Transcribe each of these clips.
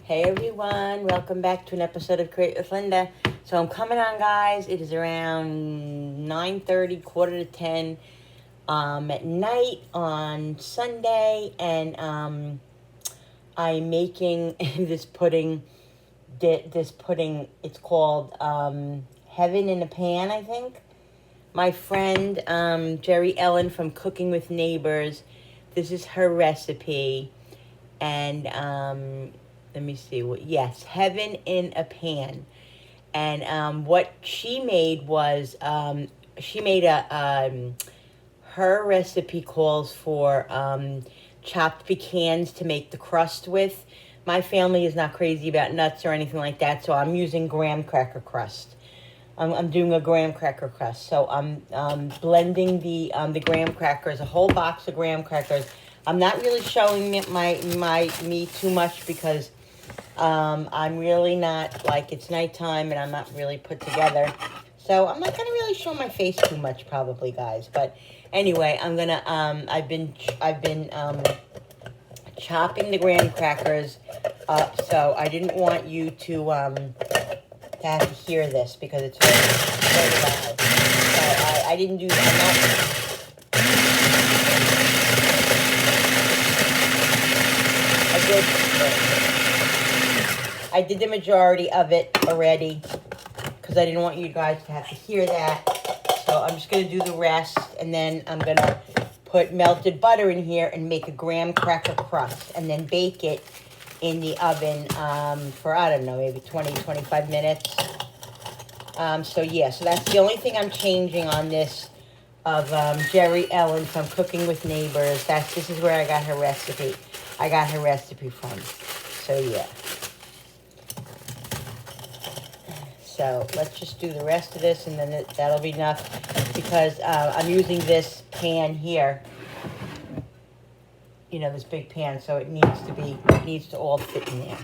Hey everyone, welcome back to an episode of Create with Linda. So I'm coming on, guys. It is around 9:30, quarter to 10 at night on Sunday, and I'm making this pudding. It's called Heaven in a Pan, I think. My friend Jerry Ellen from Cooking with Neighbors, this is her recipe, and let me see Heaven in a Pan. And what she made was she made her recipe calls for chopped pecans to make the crust with. My family is not crazy about nuts or anything like that, so I'm using graham cracker crust. I'm doing a graham cracker crust. So I'm blending the graham crackers, a whole box of graham crackers. I'm not really showing me too much because I'm really not, like, it's nighttime and I'm not really put together. So I'm not going to really show my face too much probably, guys. But anyway, I'm going to, I've been chopping the graham crackers up. So I didn't want you to have to hear this because it's very loud. So I didn't do that. I did the majority of it already because I didn't want you guys to have to hear that. So I'm just going to do the rest, and then I'm going to put melted butter in here and make a graham cracker crust, and then bake it in the oven for, I don't know, maybe 20-25 minutes. So that's the only thing I'm changing on this of Jerry Ellen from Cooking with Neighbors. This is where I got her recipe. I got her recipe from. So yeah. So let's just do the rest of this, and then that'll be enough, because I'm using this pan here. You know, this big pan, so it needs to all fit in there.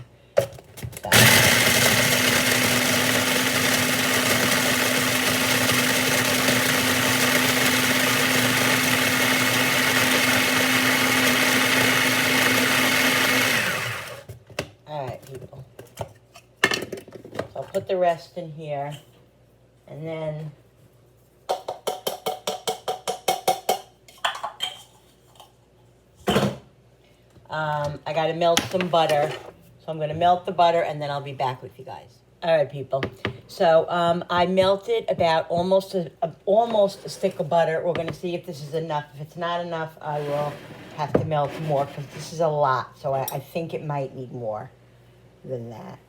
All right, people. So I'll put the rest in here, and then I got to melt some butter. So I'm going to melt the butter, and then I'll be back with you guys. All right, people. So I melted about almost a stick of butter. We're going to see if this is enough. If it's not enough, I will have to melt more, because this is a lot. So I think it might need more than that.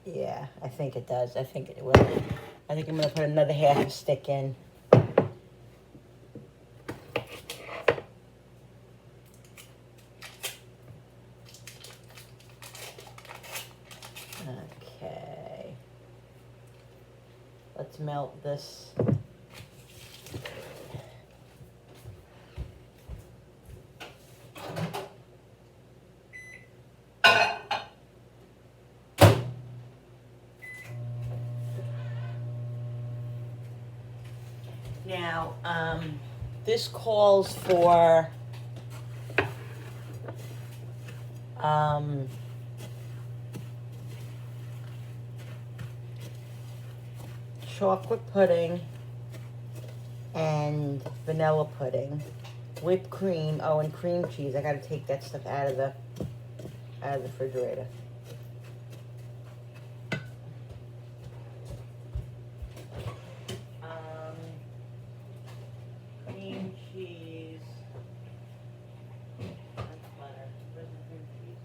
Yeah, I think it does. I think it will. I think I'm going to put another half a stick in. Okay. Let's melt this. Now, this calls for chocolate pudding and vanilla pudding, whipped cream, and cream cheese. I gotta take that stuff out of the refrigerator. Cream cheese. That's butter. Where's the cream cheese?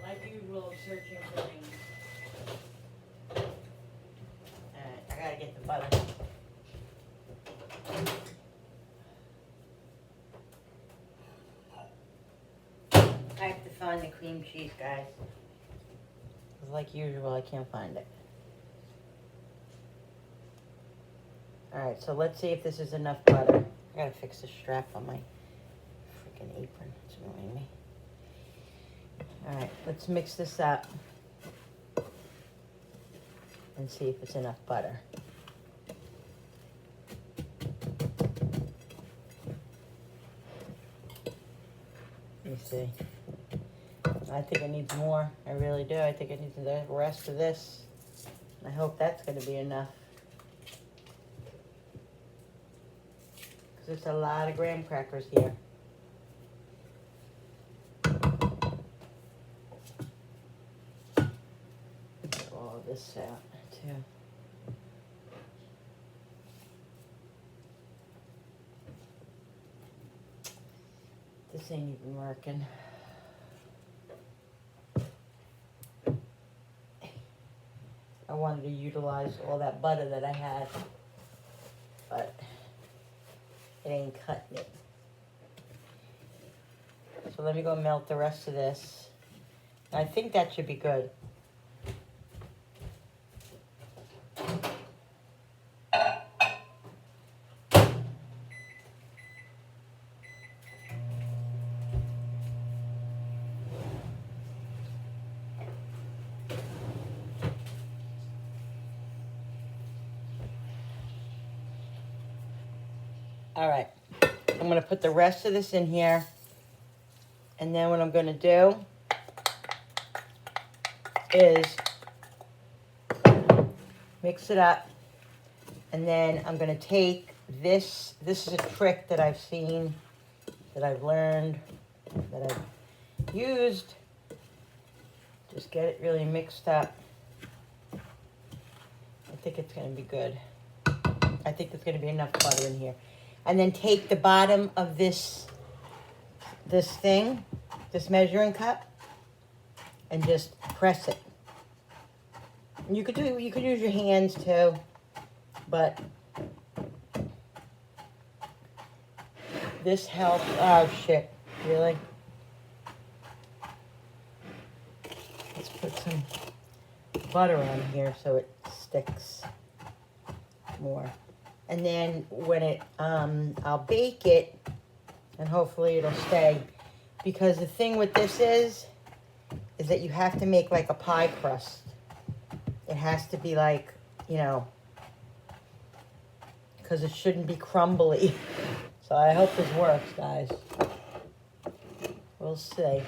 Like usual, searching for things. Alright, I gotta get the butter. I have to find the cream cheese, guys. Like usual, I can't find it. All right, so let's see if this is enough butter. I gotta fix the strap on my freaking apron. It's annoying me. All right, let's mix this up and see if it's enough butter. Let me see. I think it needs more. I really do. I think it needs the rest of this. I hope that's going to be enough. Because there's a lot of graham crackers here. Get all of this out, too. This ain't even working. I wanted to utilize all that butter that I had, but it ain't cutting it. So let me go melt the rest of this. I think that should be good. All right, I'm gonna put the rest of this in here, and then what I'm gonna do is mix it up, and then I'm gonna take this is a trick that I've seen, that I've learned, that I've used. Just get it really mixed up. I think it's gonna be good. I think there's gonna be enough butter in here. And then take the bottom of this thing, this measuring cup, and just press it. You could use your hands too, but this helps. Oh shit, really? Let's put some butter on here so it sticks more. And then when it, I'll bake it, and hopefully it'll stay. Because the thing with this is that you have to make like a pie crust. It has to be like, you know, because it shouldn't be crumbly. So I hope this works, guys. We'll see.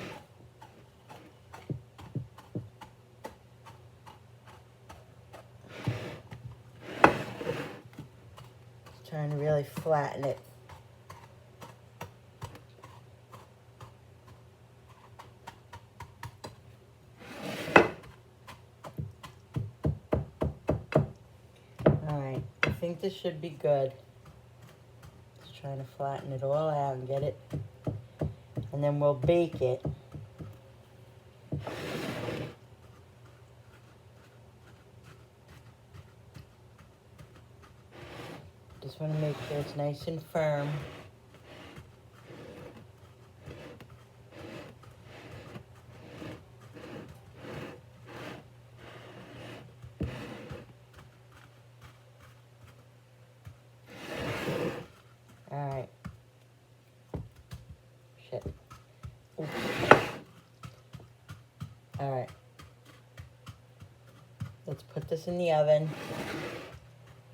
Trying to really flatten it. Alright, I think this should be good. Just trying to flatten it all out and get it. And then we'll bake it. Just want to make sure it's nice and firm. Alright. Shit. Oops. Alright. Let's put this in the oven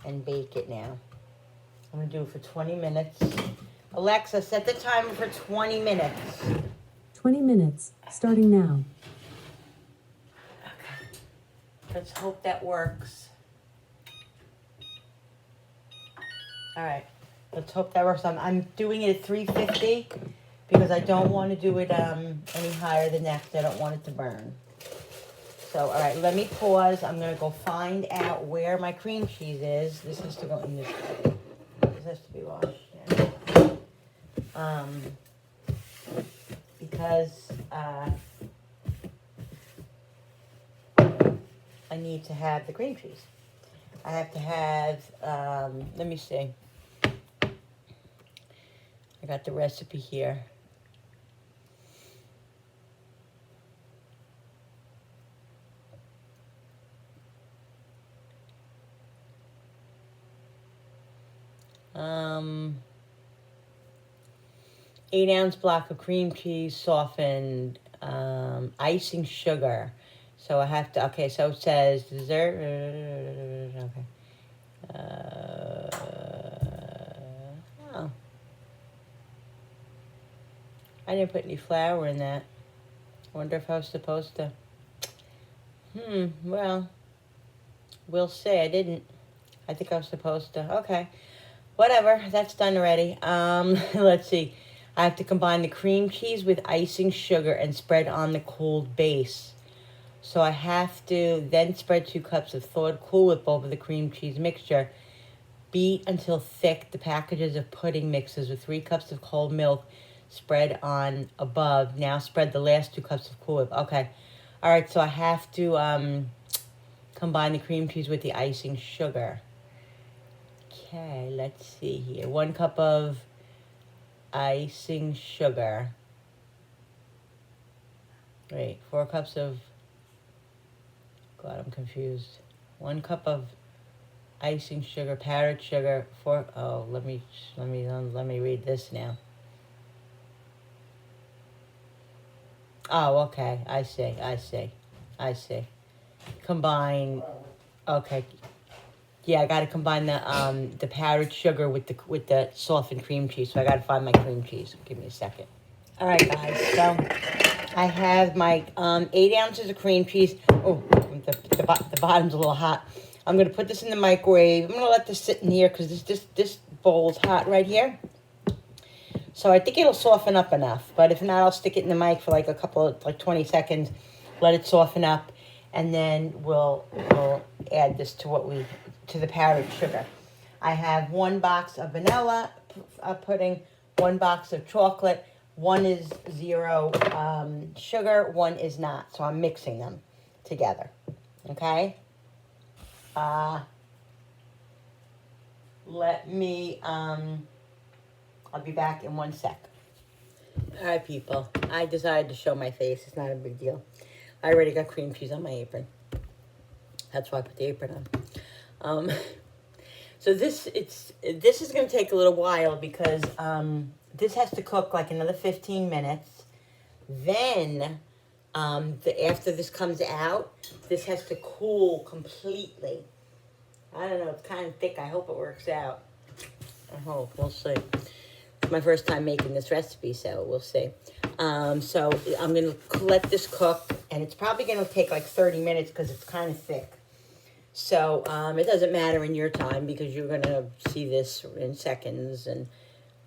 and bake it now. I'm going to do it for 20 minutes. Alexa, set the timer for 20 minutes. 20 minutes, starting now. Okay. Let's hope that works. All right. Let's hope that works. I'm doing it at 350 because I don't want to do it any higher than that because I don't want it to burn. So, all right, let me pause. I'm going to go find out where my cream cheese is. This has to go in this. This has to be washed. Yeah. Because I need to have the cream cheese. I have to have, let me see. I got the recipe here. 8-ounce block of cream cheese, softened, icing sugar. So I have to, okay, so it says dessert, okay. Oh. I didn't put any flour in that. I wonder if I was supposed to. Well, we'll see. I didn't. I think I was supposed to. Okay. Whatever. That's done already. Let's see. I have to combine the cream cheese with icing sugar and spread on the cooled base. So I have to then spread 2 cups of thawed Cool Whip over the cream cheese mixture. Beat until thick the packages of pudding mixes with 3 cups of cold milk spread on above. Now spread the last 2 cups of Cool Whip. Okay. All right, so I have to combine the cream cheese with the icing sugar. Okay, let's see here. 1 cup of icing sugar. Wait, 4 cups of... God, I'm confused. 1 cup of icing sugar, powdered sugar. Let me read this now. Oh, okay. I see. Combine. Okay. Yeah, I got to combine the powdered sugar with the softened cream cheese. So I got to find my cream cheese. Give me a second. All right, guys. So I have my 8 ounces of cream cheese. Oh, the bottom's a little hot. I'm gonna put this in the microwave. I'm gonna let this sit in here because this bowl's hot right here. So I think it'll soften up enough. But if not, I'll stick it in the mic for like a couple of 20 seconds. Let it soften up, and then we'll add this to the powdered sugar. I have 1 box of vanilla pudding, 1 box of chocolate. 1 is 0 sugar, 1 is not. So I'm mixing them together. Okay. Let me. I'll be back in 1 sec. All right, people. I decided to show my face. It's not a big deal. I already got cream cheese on my apron. That's why I put the apron on. So this is going to take a little while because this has to cook like another 15 minutes. Then, after this comes out, this has to cool completely. I don't know. It's kind of thick. I hope it works out. I hope. We'll see. It's my first time making this recipe, so we'll see. So I'm going to let this cook, and it's probably going to take like 30 minutes because it's kind of thick. So it doesn't matter in your time because you're going to see this in seconds, and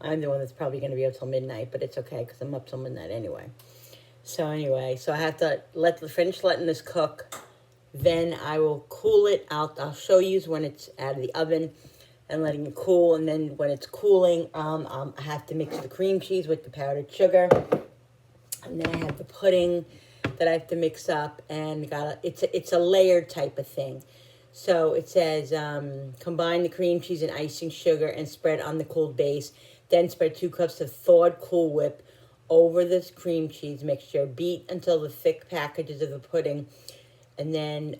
I'm the one that's probably going to be up till midnight, but it's okay because I'm up till midnight anyway. So anyway, so I have to finish letting this cook. Then I will cool it. I'll show you when it's out of the oven and letting it cool. And then when it's cooling, I have to mix the cream cheese with the powdered sugar. And then I have the pudding that I have to mix up. And it's a layered type of thing. So it says, combine the cream cheese and icing sugar and spread on the cooled base. Then spread 2 cups of thawed Cool Whip over this cream cheese mixture. Beat until the thick packages of the pudding, and then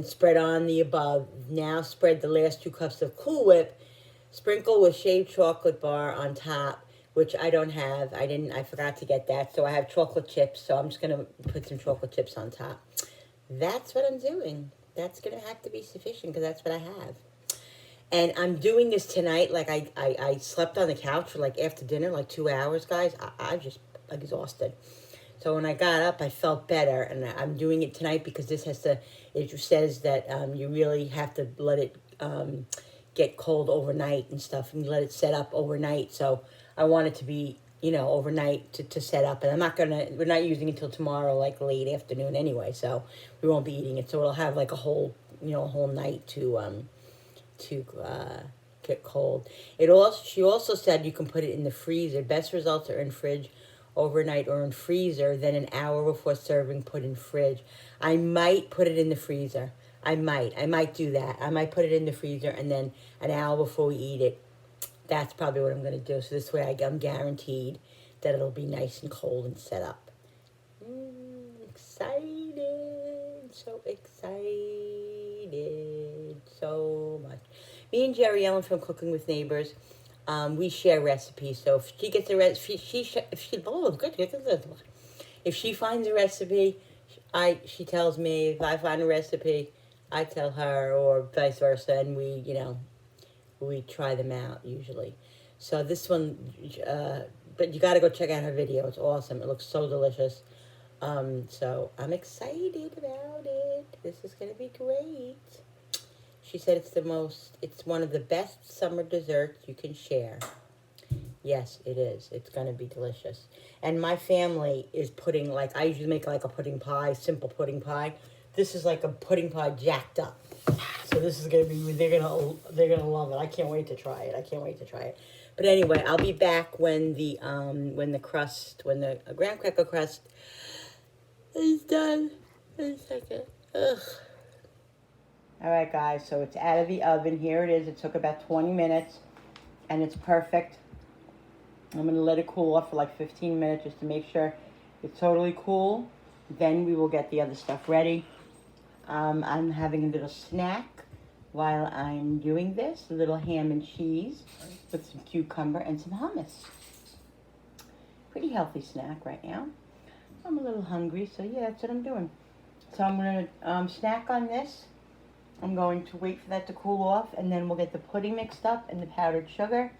spread on the above. Now spread the last 2 cups of Cool Whip. Sprinkle with shaved chocolate bar on top, which I don't have. I forgot to get that. So I have chocolate chips. So I'm just gonna put some chocolate chips on top. That's what I'm doing. That's gonna have to be sufficient because that's what I have. And I'm doing this tonight. Like I slept on the couch for like after dinner, like 2 hours, guys. I'm just exhausted. So when I got up, I felt better. And I'm doing it tonight because it says that you really have to let it get cold overnight and stuff. And let it set up overnight. So I want it to be, overnight to set up. And we're not using it until tomorrow, like late afternoon anyway. So we won't be eating it. So it'll have like a whole night to get cold. She also said you can put it in the freezer. Best results are in fridge overnight or in freezer, then an hour before serving, put in fridge. I might put it in the freezer. I might do that. I might put it in the freezer and then an hour before we eat it. That's probably what I'm going to do. So this way I'm guaranteed that it'll be nice and cold and set up. Excited. So excited. So much. Me and Jerry Ellen from Cooking with Neighbors We share recipes, so if she gets a recipe, if she finds a recipe, she tells me. If I find a recipe, I tell her, or vice versa, and we try them out usually. So this one, but you got to go check out her video. It's awesome. It looks so delicious. So I'm excited about it. This is gonna be great. She said it's one of the best summer desserts you can share. Yes, it is. It's gonna be delicious. And my family is pudding, like I usually make like a pudding pie, simple pudding pie. This is like a pudding pie jacked up. So this is gonna be, they're gonna love it. I can't wait to try it. I can't wait to try it. But anyway, I'll be back when the graham cracker crust is done. Wait a second. Ugh. All right, guys. So it's out of the oven. Here it is. It took about 20 minutes, and it's perfect. I'm gonna let it cool off for like 15 minutes just to make sure it's totally cool. Then we will get the other stuff ready. I'm having a little snack while I'm doing this. A little ham and cheese with some cucumber and some hummus. Pretty healthy snack right now. I'm a little hungry, so yeah, that's what I'm doing. So I'm gonna snack on this. I'm going to wait for that to cool off, and then we'll get the pudding mixed up and the powdered sugar,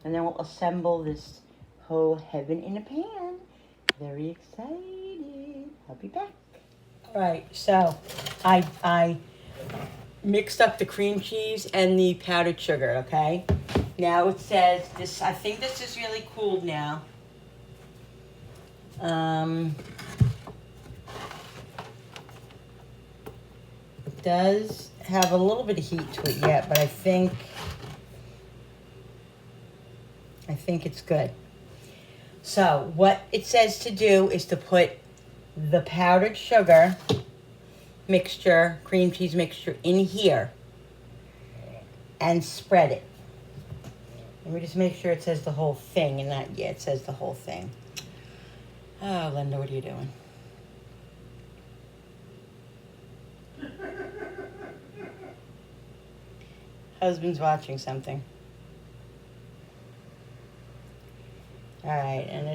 and then we'll assemble this whole heaven in a pan. Very excited. I'll be back. All right, so I mixed up the cream cheese and the powdered sugar, okay? Now it says this, I think this is really cooled now. It does have a little bit of heat to it yet, but I think it's good. So what it says to do is to put the powdered sugar mixture, cream cheese mixture in here and spread it. Let me just make sure it says the whole thing and not, yeah, it says the whole thing. Oh, Linda, what are you doing? Husband's watching something. All right, and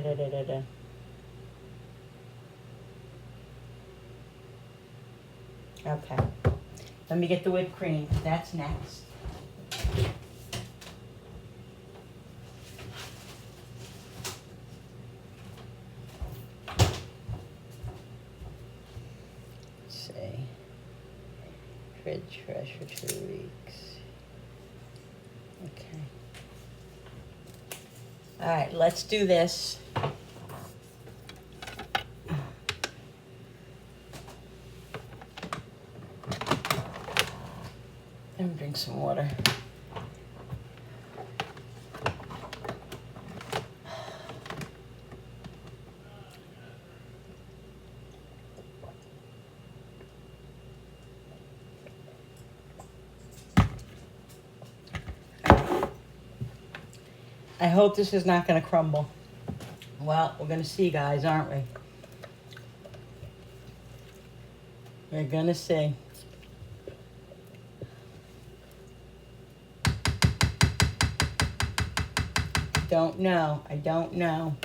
okay. Let me get the whipped cream. That's next. Let's see. Fridge fresh for 2 weeks. Okay. All right, let's do this. Let me drink some water. I hope this is not going to crumble. Well, we're going to see, guys, aren't we? We're going to see. Don't know. I don't know.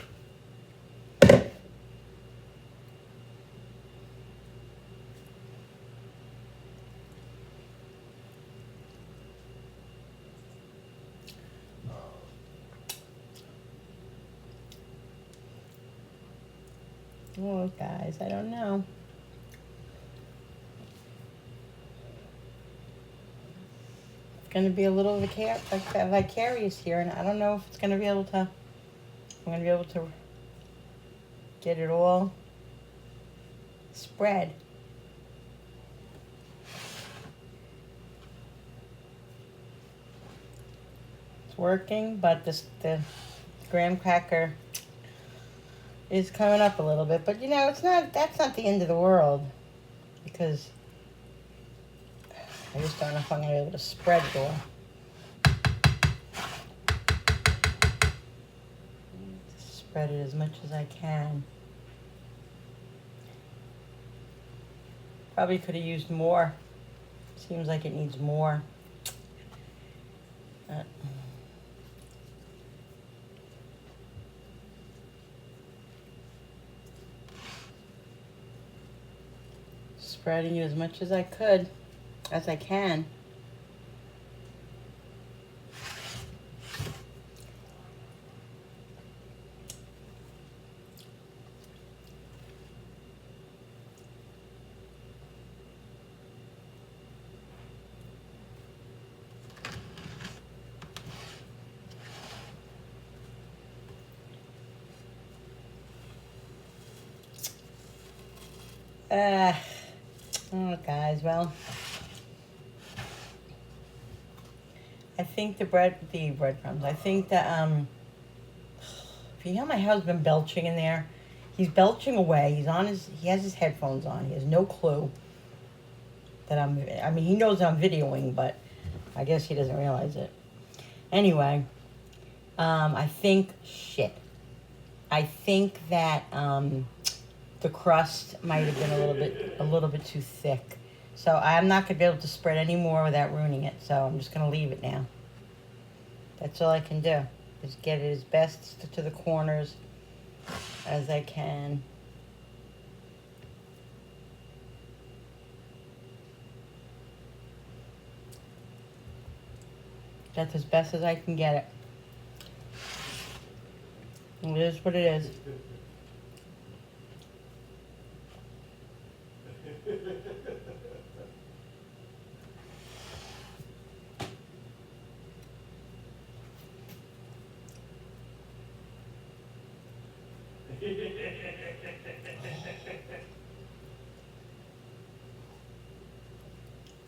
Oh, guys, I don't know. It's going to be a little vicarious here, and I don't know if it's going to be able to. I'm going to be able to get it all spread. It's working, but the graham cracker is coming up a little bit, but that's not the end of the world, because I just don't know if I'm going to be able to spread it all. Spread it as much as I can. Probably could have used more. Seems like it needs more. spreading you as much as I could, as I can. Oh, guys, well, I think the breadcrumbs, I think that, if you hear my husband belching in there, he's belching away, he has his headphones on, he has no clue that I mean, he knows I'm videoing, but I guess he doesn't realize it. Anyway, I think that, the crust might have been a little bit too thick. So I'm not gonna be able to spread any more without ruining it. So I'm just gonna leave it now. That's all I can do, is get it as best to the corners as I can. That's as best as I can get it. It is what it is.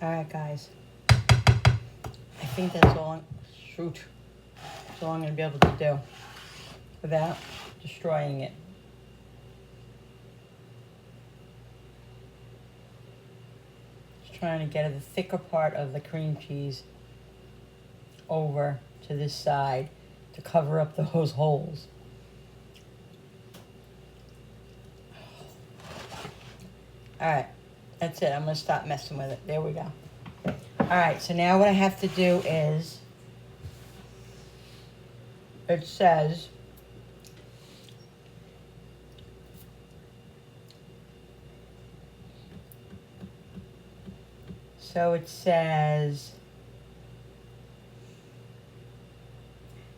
All right, guys. I think that's all. That's all I'm gonna be able to do without destroying it. Just trying to get the thicker part of the cream cheese over to this side to cover up those holes. All right, that's it. I'm gonna stop messing with it. There we go. All right, so now what I have to do is, it says,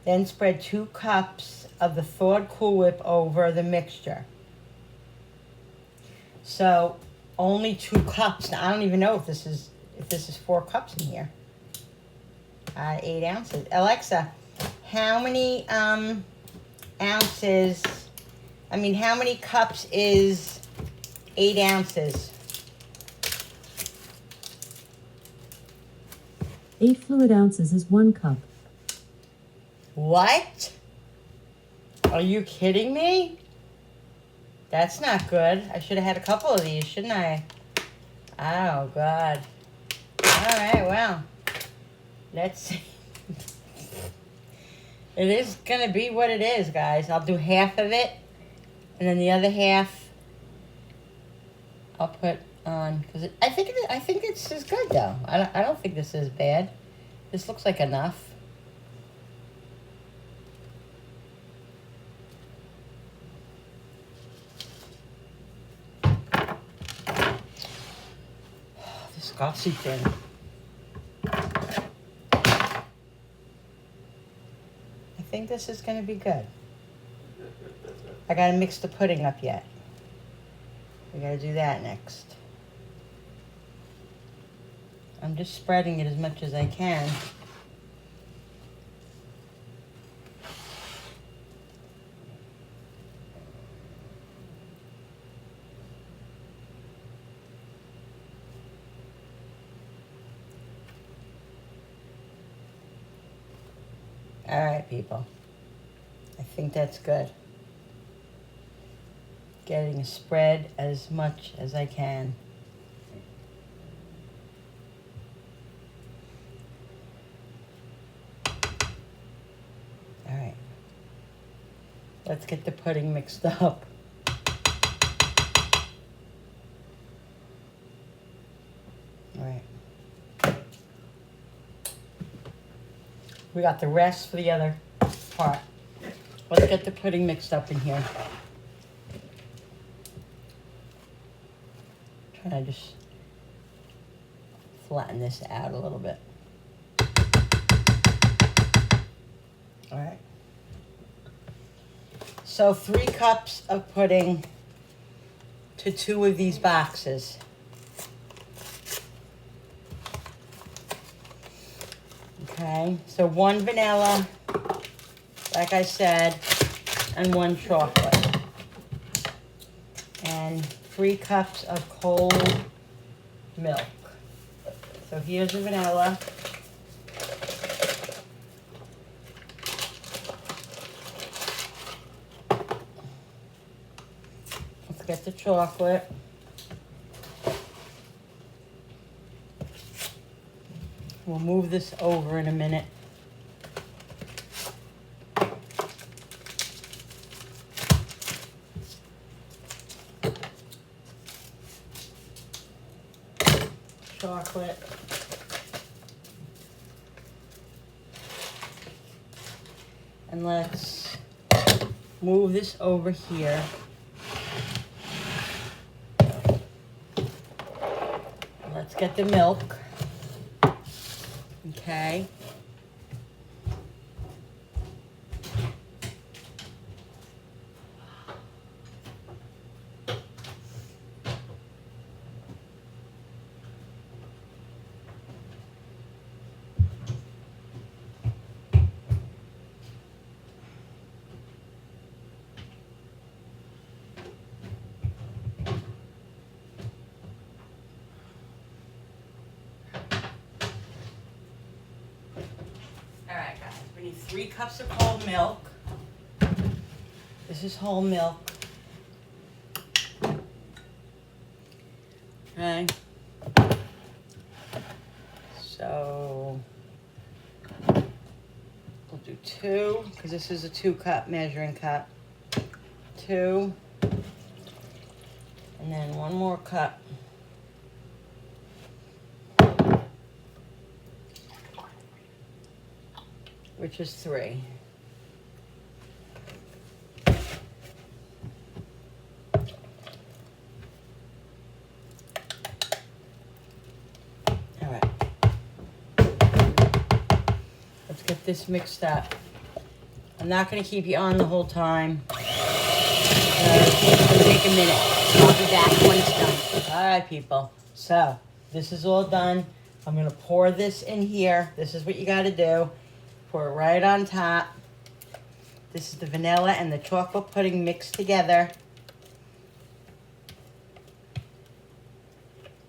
then spread 2 cups of the thawed Cool Whip over the mixture. So only 2 cups. Now, I don't even know if this is 4 cups in here. 8 ounces. Alexa, how many ounces? I mean, how many cups is 8 ounces? 8 fluid ounces is 1 cup. What? Are you kidding me? That's not good. I should have had a couple of these, shouldn't I? Oh, God. All right, well, let's see. It is going to be what it is, guys. I'll do half of it, and then the other half I'll put on, because I think this is good, though. I don't think this is bad. This looks like enough. Gossy thing. I think this is going to be good. I got to mix the pudding up yet. We got to do that next. I'm just spreading it as much as I can. All right, people. I think that's good. Getting spread as much as I can. All right. Let's get the pudding mixed up. All right. We got the rest for the other part. Let's get the pudding mixed up in here. Trying to just flatten this out a little bit. All right. So 3 cups of pudding to 2 of these boxes. Okay, so 1 vanilla, like I said, and 1 chocolate. And 3 cups of cold milk. So here's the vanilla. Let's get the chocolate. We'll move this over in a minute. Chocolate. And let's move this over here. Let's get the milk. Okay. Alright guys, we need 3 cups of whole milk. This is whole milk. Okay. So we'll do 2, because this is a 2-cup measuring cup. 2. And then 1 more cup. Which is 3. All right. Let's get this mixed up. I'm not going to keep you on the whole time. It's going to take a minute. I'll be back when it's done. All right, people. So this is all done. I'm going to pour this in here. This is what you got to do. Pour it right on top. This is the vanilla and the chocolate pudding mixed together.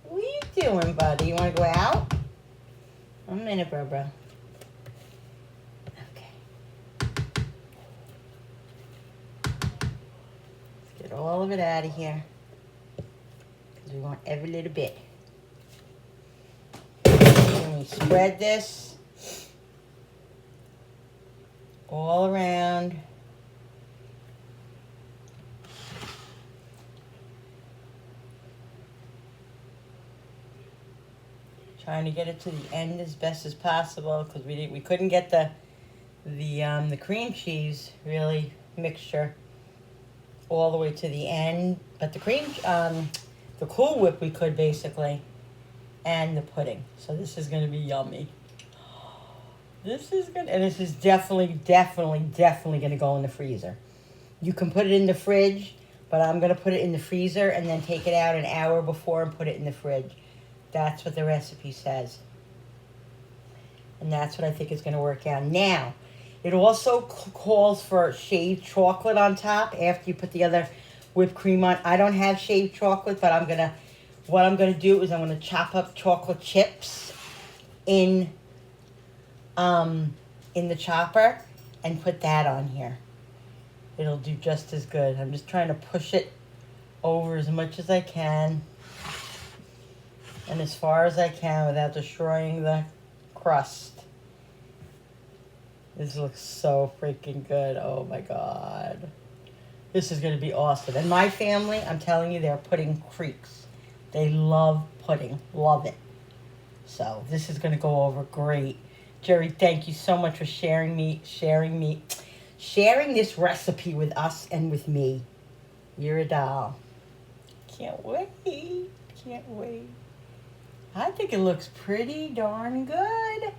What are you doing, buddy? You want to go out? 1 minute, bro. Okay. Let's get all of it out of here. Because we want every little bit. And we spread this all around. Trying to get it to the end as best as possible because we couldn't get the cream cheese really mixture all the way to the end, but the the Cool Whip we could basically, and the pudding. So this is going to be yummy. This is good, and this is definitely going to go in the freezer. You can put it in the fridge, but I'm going to put it in the freezer and then take it out an hour before and put it in the fridge. That's what the recipe says. And that's what I think is going to work out. Now, it also calls for shaved chocolate on top after you put the other whipped cream on. I don't have shaved chocolate, but what I'm going to do is I'm going to chop up chocolate chips in the chopper and put that on here. It'll do just as good. I'm just trying to push it over as much as I can and as far as I can without destroying the crust. This looks so freaking good. Oh my God. This is going to be awesome. And my family, I'm telling you, they're pudding freaks. They love pudding. Love it. So this is going to go over great. Jerry, thank you so much for sharing this recipe with us and with me. You're a doll. Can't wait. I think it looks pretty darn good.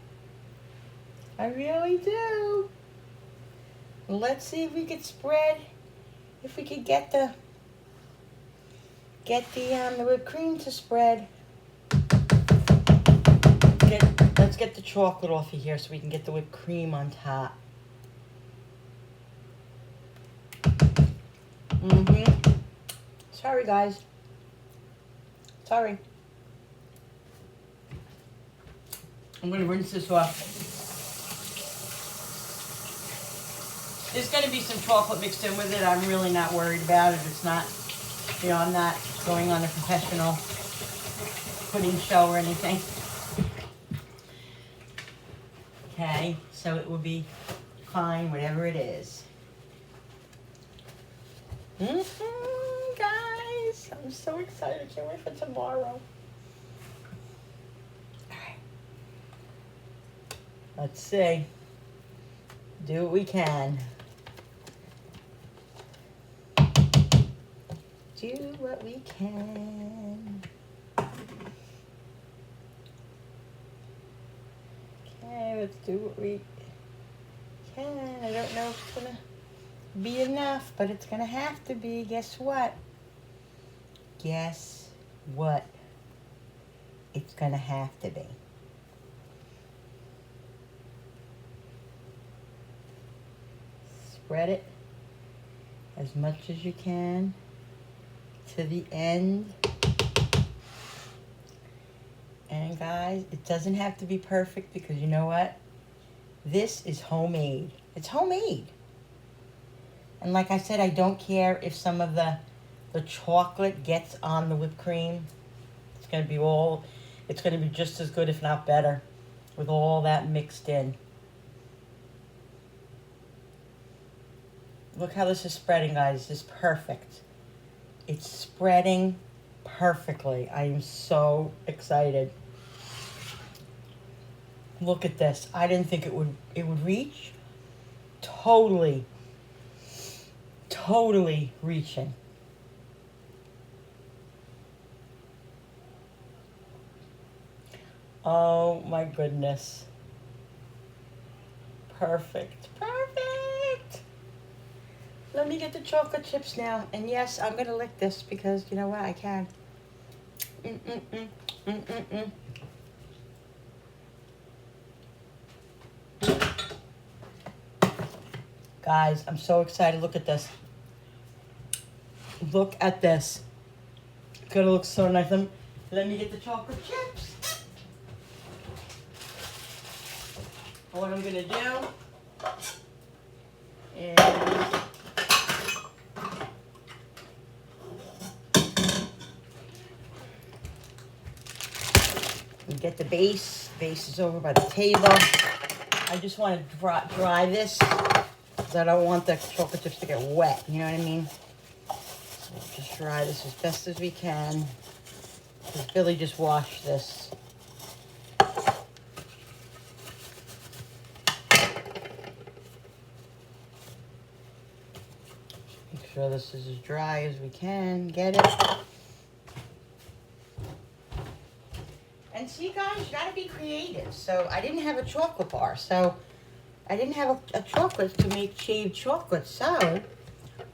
I really do. Let's see if we could spread, if we could get the whipped cream to spread. Let's get the chocolate off of here so we can get the whipped cream on top. Sorry, guys. Sorry. I'm going to rinse this off. There's going to be some chocolate mixed in with it. I'm really not worried about it. It's not, you know, I'm not going on a professional pudding show or anything. Okay, so it will be fine, whatever it is. Guys, I'm so excited. I can't wait for tomorrow. All right. Let's see. Do what we can. Do what we can. Okay, let's do what we can. I don't know if it's gonna be enough, but it's gonna have to be. Guess what? Guess what? It's gonna have to be. Spread it as much as you can to the end. And guys, it doesn't have to be perfect because you know what? This is homemade. It's homemade. And like I said, I don't care if some of the chocolate gets on the whipped cream. It's going to be just as good, if not better, with all that mixed in. Look how this is spreading, guys. This is perfect. It's spreading perfectly. I am so excited. Look at this. I didn't think it would reach. Totally reaching. Oh my goodness. Perfect. Let me get the chocolate chips now. And yes, I'm going to lick this because you know what? I can. Guys, I'm so excited. Look at this. Look at this. It's going to look so nice. Let me get the chocolate chips. And what I'm going to do is get the base. Base is over by the table. I just want to dry this because I don't want the chocolate chips to get wet. You know what I mean? So we'll just dry this as best as we can. Because Billy just washed this. Make sure this is as dry as we can get it. And see, guys, you gotta be creative. So I didn't have a chocolate bar, so I didn't have a chocolate to make shaved chocolate. So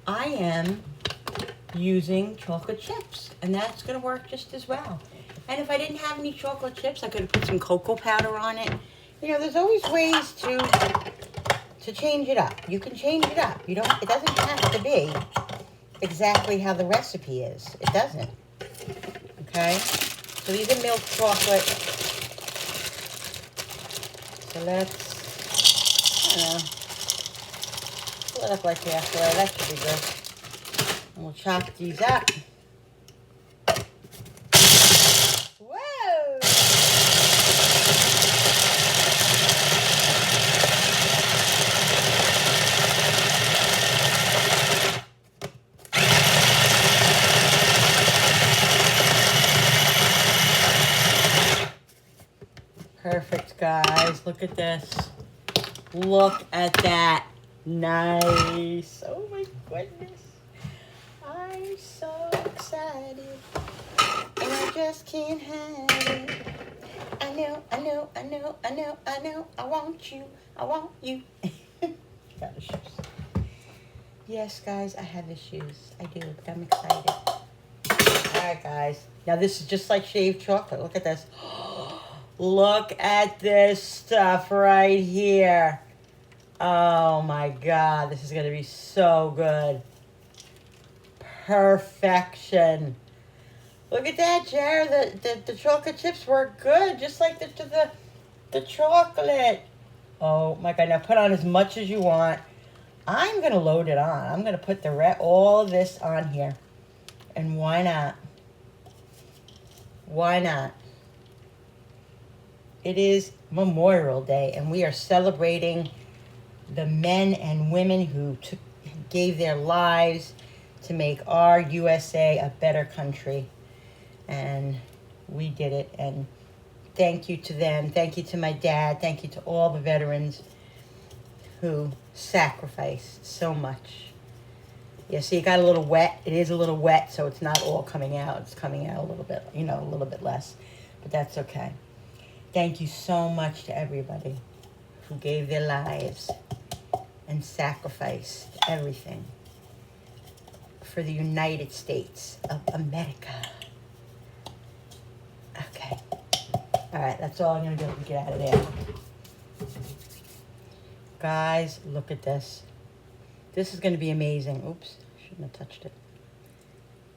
I am using chocolate chips, and that's gonna work just as well. And if I didn't have any chocolate chips, I could have put some cocoa powder on it. You know, there's always ways to change it up. You can change it up. It doesn't have to be exactly how the recipe is. It doesn't. Okay? So these are milk chocolate. So let's, split up like halfway. That should be good. And we'll chop these up. Whoa! Perfect, guys. Look at this. Look at that. Nice. Oh my goodness. I'm so excited. And I just can't hide it. I know, I know, I know, I know, I know. I want you. I want you. Got issues. Yes, guys, I have issues. I do, but I'm excited. Alright, guys. Now, this is just like shaved chocolate. Look at this. Look at this stuff right here. Oh, my God. This is going to be so good. Perfection. Look at that, Jared. The chocolate chips were good, just like the chocolate. Oh, my God. Now, put on as much as you want. I'm going to load it on. I'm going to put all of this on here. And why not? Why not? It is Memorial Day, and we are celebrating the men and women who gave their lives to make our USA a better country. And we did it. And thank you to them. Thank you to my dad. Thank you to all the veterans who sacrificed so much. Yeah, see, it got a little wet. It is a little wet, so it's not all coming out. It's coming out a little bit, a little bit less. But that's okay. Thank you so much to everybody who gave their lives and sacrificed everything for the United States of America. Okay. All right, that's all I'm going to do to get out of there. Guys, look at this. This is going to be amazing. Oops, shouldn't have touched it.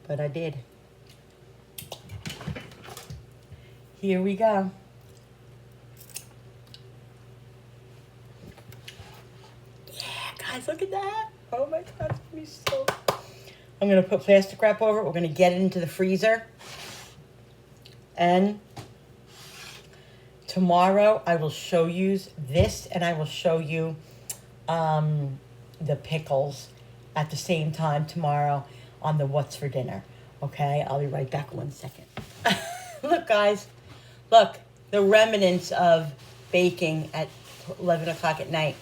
But I did. Here we go. Yeah, guys, look at that. Oh my God, it's going to be so... I'm going to put plastic wrap over it. We're going to get it into the freezer. And tomorrow I will show you this, and I will show you the pickles at the same time tomorrow on the What's for Dinner. Okay, I'll be right back 1 second. Look, guys. Look, the remnants of baking at 11 o'clock at night.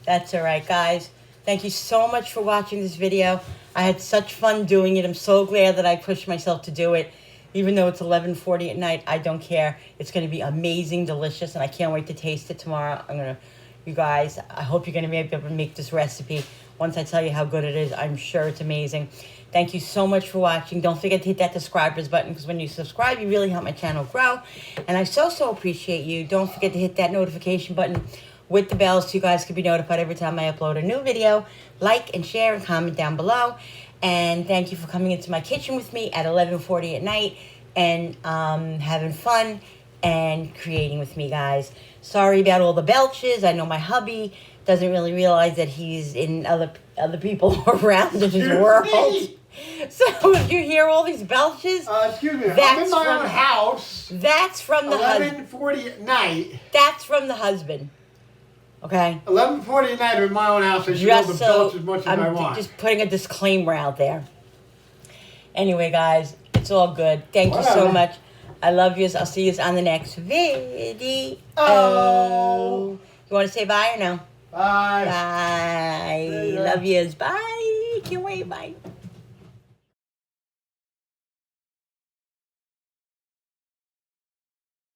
That's all right, guys. Thank you so much for watching this video. I had such fun doing it. I'm so glad that I pushed myself to do it. Even though it's 11:40 at night, I don't care. It's going to be amazing, delicious, and I can't wait to taste it tomorrow. You guys, I hope you're going to be able to make this recipe. Once I tell you how good it is, I'm sure it's amazing. Thank you so much for watching. Don't forget to hit that subscribers button, because when you subscribe, you really help my channel grow. And I so appreciate you. Don't forget to hit that notification button with the bells so you guys can be notified every time I upload a new video. Like and share and comment down below. And thank you for coming into my kitchen with me at 11:40 at night and having fun and creating with me, guys. Sorry about all the belches. I know my hubby doesn't really realize that he's in other people around in his world. So if you hear all these belches, excuse me, I'm in my own house. That's from the husband. 11:40 at night. That's from the husband. Okay. 11:40 at night in my own house. I should be able to belch as much as I want. Just putting a disclaimer out there. Anyway, guys, it's all good. Thank you so much. I love you. I'll see you on the next video. You want to say bye or no? Bye. Bye. Love yous. Bye. Can't wait. Bye.